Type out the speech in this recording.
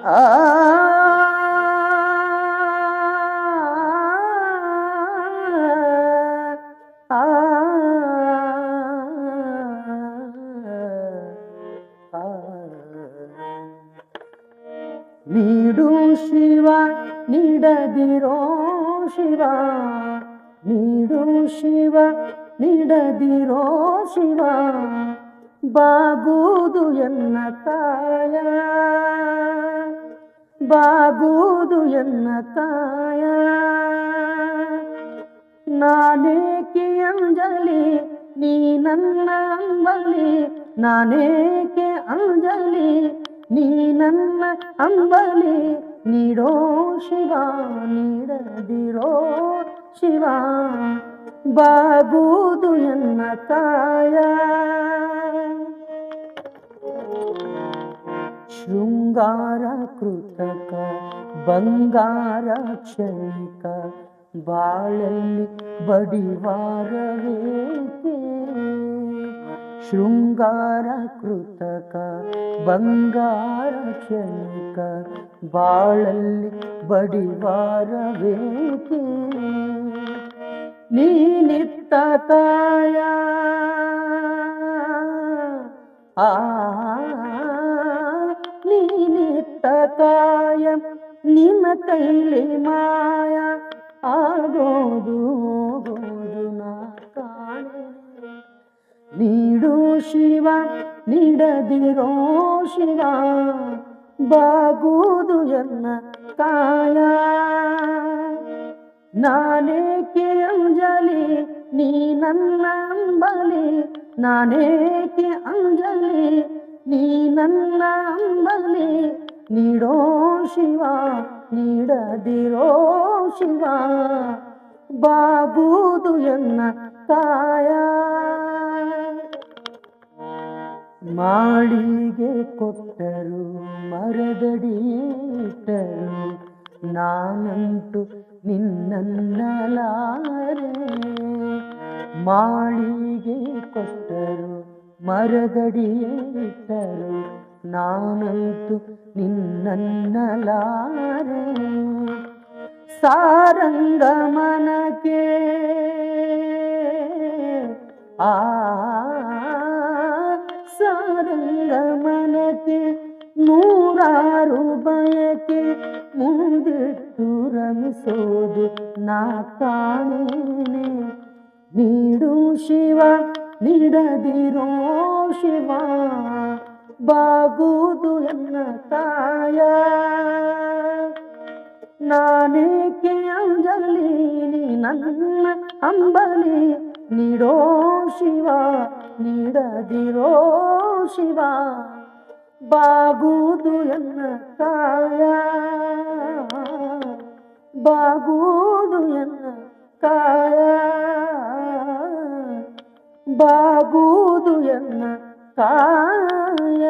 ಆ ಆ ನೀಡು ಶಿವ ನೀಡದಿರೋ ಶಿವ ನೀಡು ಶಿವ ನೀಡದಿರೋ ಶಿವ ಬಾಗುವುದು ಎನ್ನ ಕಾಯ ಬಾಗುವುದು ಎನ್ನ ಕಾಯ ನಾನೇಕೆ ಅಂಜಲಿ ನೀ ನನ್ನ ಅಂಬಲಿ ನಾನೇಕೆ ಅಂಜಲಿ ನೀ ನನ್ನ ಅಂಬಲಿ ನೀಡೋ ಶಿವ ನೀಡದಿರೋ ಶಿವ ಬಾಗುವುದು ಎನ್ನ ಕಾಯ ಶೃಂಗಾರ ಕೃತಕ ಬಂಗಾರ ಕ್ಷಣಿಕ ಬಾಳಲ್ಲಿ ಬಡಿವಾರವೇಕೆ ಶೃಂಗಾರ ಕೃತಕ ಬಂಗಾರ ಕ್ಷಣಿಕ ಬಾಳಲ್ಲಿ ಬಡಿವಾರವೇಕೆ ನೀನಿತ್ತ ಕಾಯ ಆ ನೀನಿತ್ತ ಕಾಯ ನಿನ್ನ ಕೈಲಿ ಮಾಯ ಆಗೋದು ನಾ ಕಾಣೆ ನೀಡು ಶಿವ ನೀಡದಿರೋ ಶಿವ ಬಾಗುವುದು ಎನ್ನ ಕಾಯ ನಾನೇಕೆ ಅಂಜಲಿ ನೀ ನನ್ನ ಅಂಬಲಿ ನಾನೇಕೆ ಅಂಜಲಿ ನೀ ನನ್ನ ಅಂಬಲಿ ನೀಡೋ ಶಿವ ನೀಡದಿರೋ ಶಿವ ಬಾಗುವುದು ಎನ್ನ ಕಾಯ ಮಾಳಿಗೆ ಕೊಟ್ಟರು ಮರದಡಿ ಇಟ್ಟರು ನಾನಂತೂ ನಿನ್ನನ್ನಲಾರೆ ಮಾಳಿಗೆ ಕೊಟ್ಟರು ಮರದಡಿ ಇಟ್ಟರು ನಾನಂತೂ ನಿನ್ನನ್ನಲಾರೆ ಸಾರಂಗ ಮನಕ್ಕೆ ಆ ಸಾರಂಗ ಮನಕ್ಕೆ ನೂರಾರು ಬಯಕೆ ಮುಂದಿಟ್ಟು ರಮಿಸೋದು ನಾ ಕಾಣೇನೆ ನೀಡು ಶಿವ ನೀಡದಿರೋ ಶಿವ ಬಾಗುವುದು ಎನ್ನ ಕಾಯ ನಾನೇಕೆ ಅಂಜಲಿ ನೀ ನನ್ನ ಅಂಬಲಿ ನೀಡೋ ಶಿವ ನೀಡದಿರೋ ಶಿವ ಬಾಗುವುದು ಎನ್ನ ಕಾಯ ಬಾಗುವುದು ಎನ್ನ ಕಾಯ ಬಾಗುವುದು ಎನ್ನ ಕಾಯ